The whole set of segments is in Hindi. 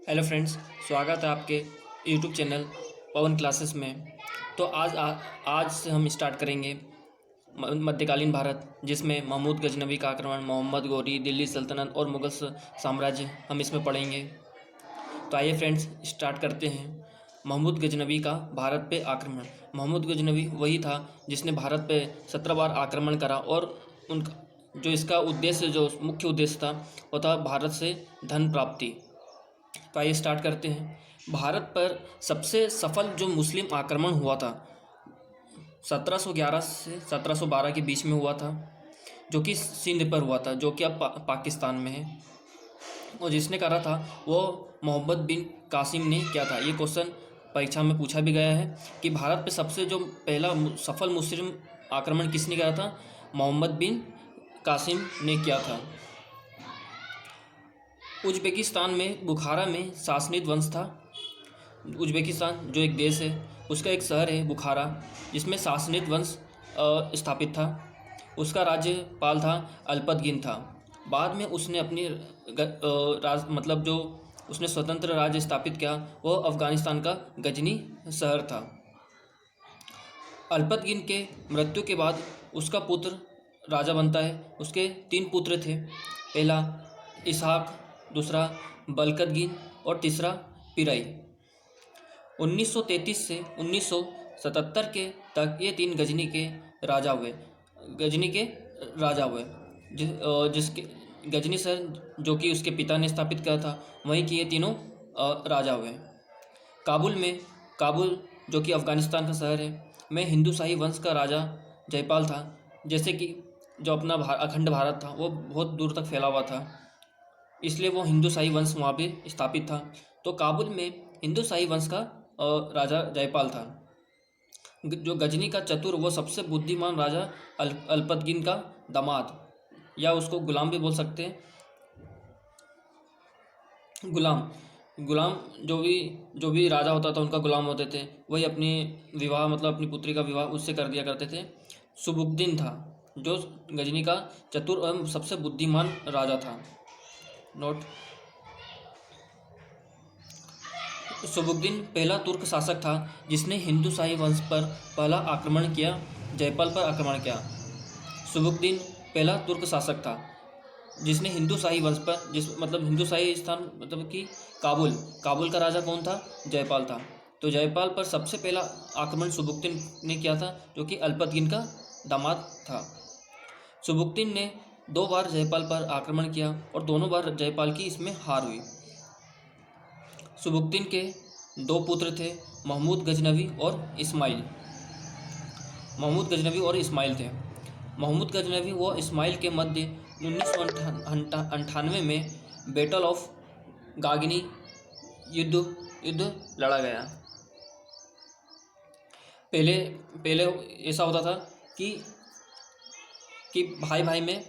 हेलो फ्रेंड्स, स्वागत है आपके यूट्यूब चैनल पवन क्लासेस में। तो आज से हम स्टार्ट करेंगे मध्यकालीन भारत, जिसमें महमूद गजनवी का आक्रमण, मोहम्मद गौरी, दिल्ली सल्तनत और मुगल साम्राज्य हम इसमें पढ़ेंगे। तो आइए फ्रेंड्स स्टार्ट करते हैं। महमूद गजनवी का भारत पे आक्रमण। महमूद गजनवी वही था जिसने भारत पे 17 बार आक्रमण करा और उनका जो इसका उद्देश्य, जो मुख्य उद्देश्य था, वो था भारत से धन प्राप्ति। तो आइए स्टार्ट करते हैं। भारत पर सबसे सफल जो मुस्लिम आक्रमण हुआ था 1711 से 1712 के बीच में हुआ था, जो कि सिंध पर हुआ था, जो कि अब पाकिस्तान में है। और जिसने करा था वो मोहम्मद बिन कासिम ने किया था। ये क्वेश्चन परीक्षा में पूछा भी गया है कि भारत पे सबसे जो पहला सफल मुस्लिम आक्रमण किसने करा था? मोहम्मद बिन कासिम ने किया था। उज़्बेकिस्तान में बुखारा में सासनिद वंश था। उज़्बेकिस्तान जो एक देश है, उसका एक शहर है बुखारा, जिसमें सासनिद वंश स्थापित था। उसका राज्यपाल था अल्पतगिन था। बाद में उसने अपनी मतलब जो उसने स्वतंत्र राज्य स्थापित किया वो अफ़गानिस्तान का गजनी शहर था। अल्पतगिन के मृत्यु के बाद उसका पुत्र राजा बनता है। उसके 3 पुत्र थे। पहला इसहाक, दूसरा बलकतगिन और तीसरा पिराई। 1933 से 1977 के तक ये 3 गजनी के राजा हुए। जिसके गजनी शहर जो कि उसके पिता ने स्थापित किया था, वहीं की ये तीनों राजा हुए। काबुल जो कि अफ़गानिस्तान का शहर है, में हिंदू शाही वंश का राजा जयपाल था। जैसे कि जो अपना अखंड भारत था वो बहुत दूर तक फैला हुआ था, इसलिए वो हिंदू शाही वंश वहाँ पे स्थापित था। तो काबुल में हिंदू शाही वंश का राजा जयपाल था। जो गजनी का चतुर, वो सबसे बुद्धिमान राजा अल्पतगिन का दामाद, या उसको गुलाम भी बोल सकते हैं। गुलाम जो भी राजा होता था उनका गुलाम होते थे। वही अपनी विवाह, मतलब अपनी पुत्री का विवाह उससे कर दिया करते थे। सुबुक्दीन था जो गजनी का चतुर एवं सबसे बुद्धिमान राजा था। नोट: सुबुक्दीन पहला तुर्क शासक था जिसने हिंदू शाही वंश पर पहला आक्रमण किया, जयपाल पर आक्रमण किया। सुबुक्दीन पहला तुर्क शासक था जिसने हिंदू शाही वंश पर, मतलब हिंदू शाही स्थान मतलब कि काबुल का राजा कौन था? जयपाल था। तो जयपाल पर सबसे पहला आक्रमण सुबुक्दीन ने किया था, जो कि अल्पतगिन का दामाद था। सुबुक्दीन ने 2 बार जयपाल पर आक्रमण किया और दोनों बार जयपाल की इसमें हार हुई। सुबुक्दीन के 2 पुत्र थे, महमूद गजनवी और इस्माइल। थे। महमूद गजनवी व इस्माइल के मध्य 1998 में बैटल ऑफ गागनी युद्ध लड़ा गया। पहले ऐसा होता था कि भाई भाई में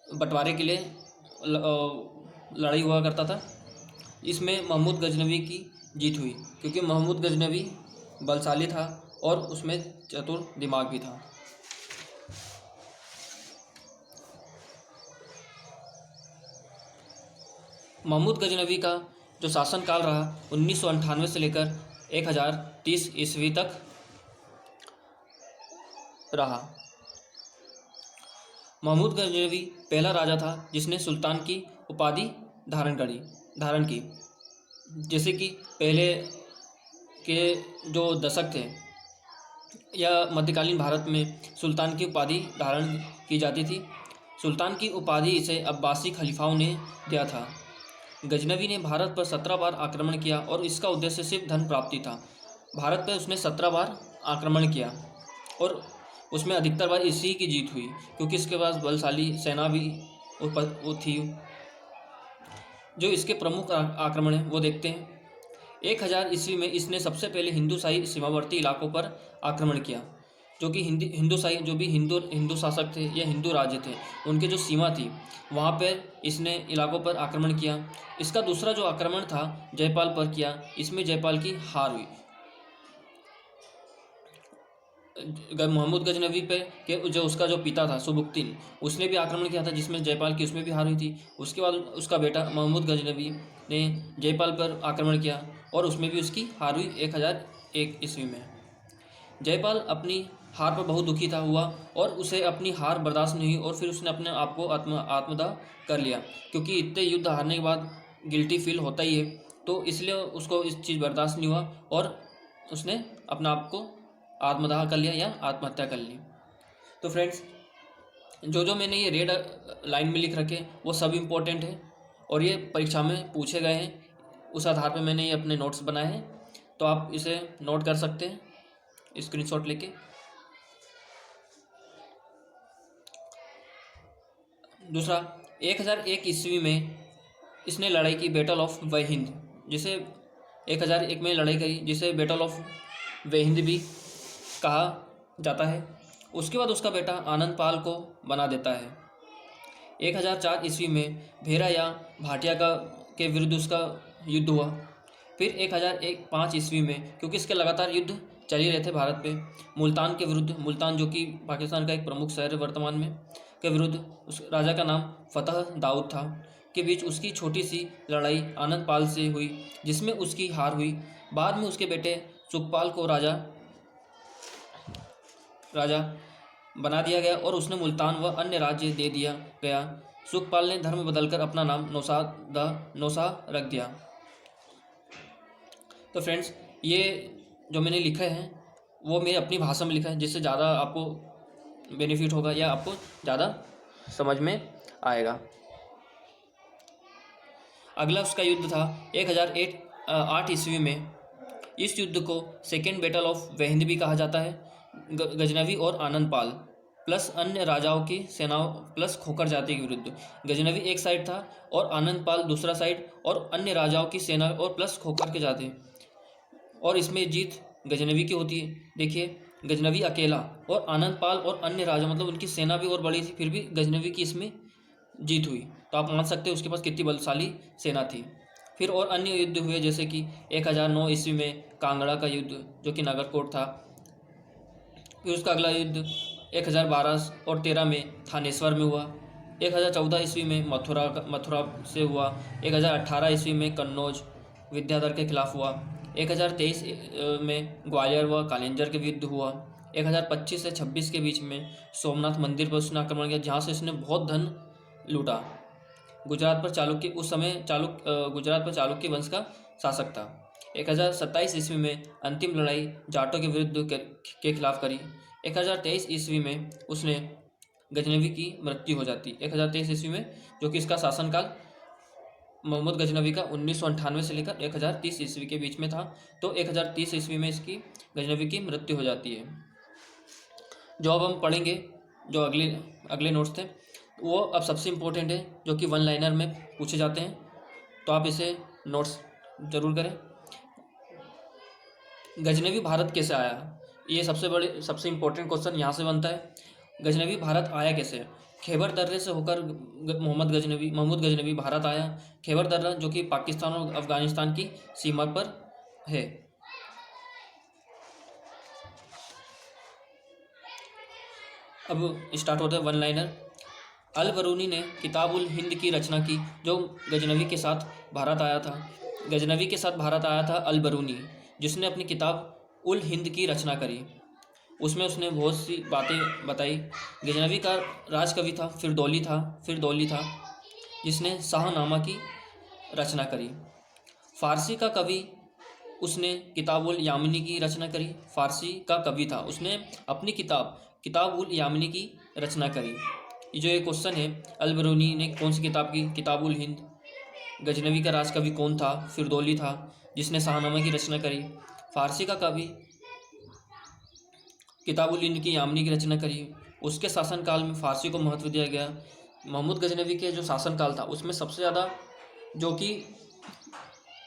बंटवारे के लिए लड़ाई हुआ करता था। इसमें महमूद गजनवी की जीत हुई, क्योंकि महमूद गजनवी बलशाली था और उसमें चतुर दिमाग भी था। महमूद गजनवी का जो शासनकाल रहा 1998 से लेकर 1030 ईस्वी तक रहा। महमूद गजनवी पहला राजा था जिसने सुल्तान की उपाधि धारण की। जैसे कि पहले के जो दशक थे या मध्यकालीन भारत में सुल्तान की उपाधि धारण की जाती थी। सुल्तान की उपाधि इसे अब्बासी खलीफाओं ने दिया था। गजनवी ने भारत पर 17 बार आक्रमण किया और इसका उद्देश्य सिर्फ धन प्राप्ति था। भारत पर उसने 17 बार आक्रमण किया और उसमें अधिकतर बार इसी की जीत हुई, क्योंकि इसके पास बलशाली सेना भी वो थी। जो इसके प्रमुख आक्रमण हैं वो देखते हैं। 1000 ईस्वी में इसने सबसे पहले हिंदू शाही सीमावर्ती इलाकों पर आक्रमण किया, जो कि हिंदू शाही जो भी हिंदू शासक थे या हिंदू राज्य थे, उनके जो सीमा थी वहाँ पर इसने इलाकों पर आक्रमण किया। इसका दूसरा जो आक्रमण था जयपाल पर किया, इसमें जयपाल की हार हुई। महमूद गजनवी पे के जो उसका जो पिता था सुबुक्तिन, उसने भी आक्रमण किया था जिसमें जयपाल की उसमें भी हार हुई थी। उसके बाद उसका बेटा महमूद गजनवी ने जयपाल पर आक्रमण किया और उसमें भी उसकी हार हुई 1001 ईस्वी में। जयपाल अपनी हार पर बहुत दुखी था हुआ और उसे अपनी हार बर्दाश्त नहीं हुई और फिर उसने अपने आप को आत्मदाह कर लिया, क्योंकि इतने युद्ध हारने के बाद गिल्टी फील होता ही है, तो इसलिए उसको इस चीज़ बर्दाश्त नहीं हुआ और उसने अपने आप को आत्मदाह कर लिया या आत्महत्या कर ली। तो फ्रेंड्स, जो मैंने ये रेड लाइन में लिख रखे वो सब इम्पोर्टेंट है और ये परीक्षा में पूछे गए हैं, उस आधार पर मैंने ये अपने नोट्स बनाए हैं, तो आप इसे नोट कर सकते हैं स्क्रीनशॉट लेके। दूसरा, 1001 ईस्वी में इसने लड़ाई की बैटल ऑफ वहिंद, जिसे 1001 में लड़ाई करी, जिसे बैटल ऑफ वहिंद भी कहा जाता है। उसके बाद उसका बेटा आनंद पाल को बना देता है। 1004 ईस्वी में भेरा या भाटिया के विरुद्ध उसका युद्ध हुआ। फिर 1005 ईस्वी में, क्योंकि इसके लगातार युद्ध चल ही रहे थे भारत पे, मुल्तान के विरुद्ध, मुल्तान जो कि पाकिस्तान का एक प्रमुख शहर है वर्तमान में, के विरुद्ध उस राजा का नाम फतह दाऊद था, के बीच उसकी छोटी सी लड़ाई आनंद पाल से हुई जिसमें उसकी हार हुई। बाद में उसके बेटे सुखपाल को राजा बना दिया गया और उसने मुल्तान व अन्य राज्य दे दिया गया। सुखपाल ने धर्म बदलकर अपना नाम नौशाह रख दिया। तो फ्रेंड्स, ये जो मैंने लिखा है वो मेरी अपनी भाषा में लिखा है, जिससे ज़्यादा आपको बेनिफिट होगा या आपको ज़्यादा समझ में आएगा। अगला उसका युद्ध था 1008 ईस्वी में। इस युद्ध को सेकेंड बैटल ऑफ वहिंद भी कहा जाता है। गजनवी और आनंद पाल प्लस अन्य राजाओं की सेनाओं प्लस खोखर जाति के विरुद्ध, गजनवी एक साइड था और आनंद पाल दूसरा साइड, और अन्य राजाओं की सेना और प्लस खोखर के जाति, और इसमें जीत गजनवी की होती है। देखिए, गजनवी अकेला और आनंद पाल और अन्य राजा, मतलब उनकी सेना भी और बड़ी थी, फिर भी गजनवी की इसमें जीत हुई, तो आप मान सकते हैं उसके पास कितनी बलशाली सेना थी। फिर और अन्य युद्ध हुए, जैसे कि 1009 ईस्वी में कांगड़ा का युद्ध जो कि नागरकोट था। फिर उसका अगला युद्ध 1012 और 13 में थानेश्वर में हुआ। 1014 ईस्वी में मथुरा से हुआ। 1018 ईस्वी में कन्नौज विद्याधर के खिलाफ हुआ। 1023 में ग्वालियर व कालिंजर के युद्ध हुआ। 1025 से 26 के बीच में सोमनाथ मंदिर पर उसने आक्रमण किया, जहाँ से उसने बहुत धन लूटा। गुजरात पर चालुक्य वंश का शासक था। 1027 ईस्वी में अंतिम लड़ाई जाटों के विरुद्ध के खिलाफ करी। 1023 ईस्वी में उसने गजनवी की मृत्यु हो जाती। 1023 ईस्वी में, जो कि इसका शासनकाल मोहम्मद गजनवी का 1998 से लेकर 1030 ईस्वी के बीच में था, तो 1030 ईस्वी में इसकी गजनवी की मृत्यु हो जाती है। जो अब हम पढ़ेंगे, जो अगले नोट्स थे, वो अब सबसे इम्पोर्टेंट है, जो कि वन लाइनर में पूछे जाते हैं, तो आप इसे नोट्स जरूर करें। गजनवी भारत कैसे आया, ये सबसे इम्पोर्टेंट क्वेश्चन यहाँ से बनता है। गजनवी भारत आया कैसे? खैबर दर्रे से होकर महमूद गजनवी भारत आया। खैबर दर्रा जो कि पाकिस्तान और अफगानिस्तान की सीमा पर है। अब स्टार्ट होता है वन लाइनर। अल बरूनी ने किताब उल हिंद की रचना की, जो गजनवी के साथ भारत आया था। गजनवी के साथ भारत आया था अल बरूनी, जिसने अपनी किताब उल हिंद की रचना करी। उसमें उसने बहुत सी बातें बताई। गजनवी का राजकवि था फिरदौली था, जिसने शाहनामा की रचना करी। फारसी का कवि, उसने किताब उल यामिनी की रचना करी। फारसी का कवि था, उसने अपनी किताब उल यामिनी की रचना करी। ये जो एक क्वेश्चन है, अल बरूनी ने कौन सी किताब की? किताब उल हिंद। गजनवी का राजकवि कौन था? फिरदौली था, जिसने शाहनामा की रचना करी। फारसी का कवि किताब उल हिंद की यामिनी की रचना करी। उसके शासनकाल में फारसी को महत्व दिया गया। महमूद गजनवी के जो शासनकाल था, उसमें सबसे ज़्यादा जो कि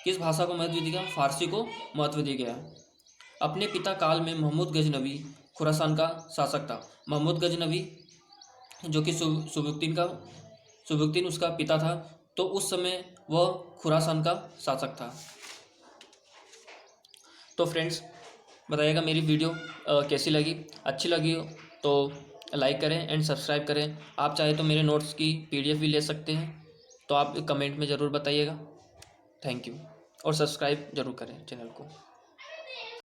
किस भाषा को महत्व दिया गया? फारसी को महत्व दिया गया। अपने पिता काल में महमूद गजनवी खुरासान का शासक था। महमूद गजनवी जो कि सुबुक्तिन उसका पिता था, तो उस समय वह खुरासान का शासक था। तो फ्रेंड्स, बताइएगा मेरी वीडियो कैसी लगी। अच्छी लगी हो तो लाइक करें एंड सब्सक्राइब करें। आप चाहे तो मेरे नोट्स की PDF भी ले सकते हैं, तो आप कमेंट में ज़रूर बताइएगा। Thank you. और सब्सक्राइब ज़रूर करें चैनल को।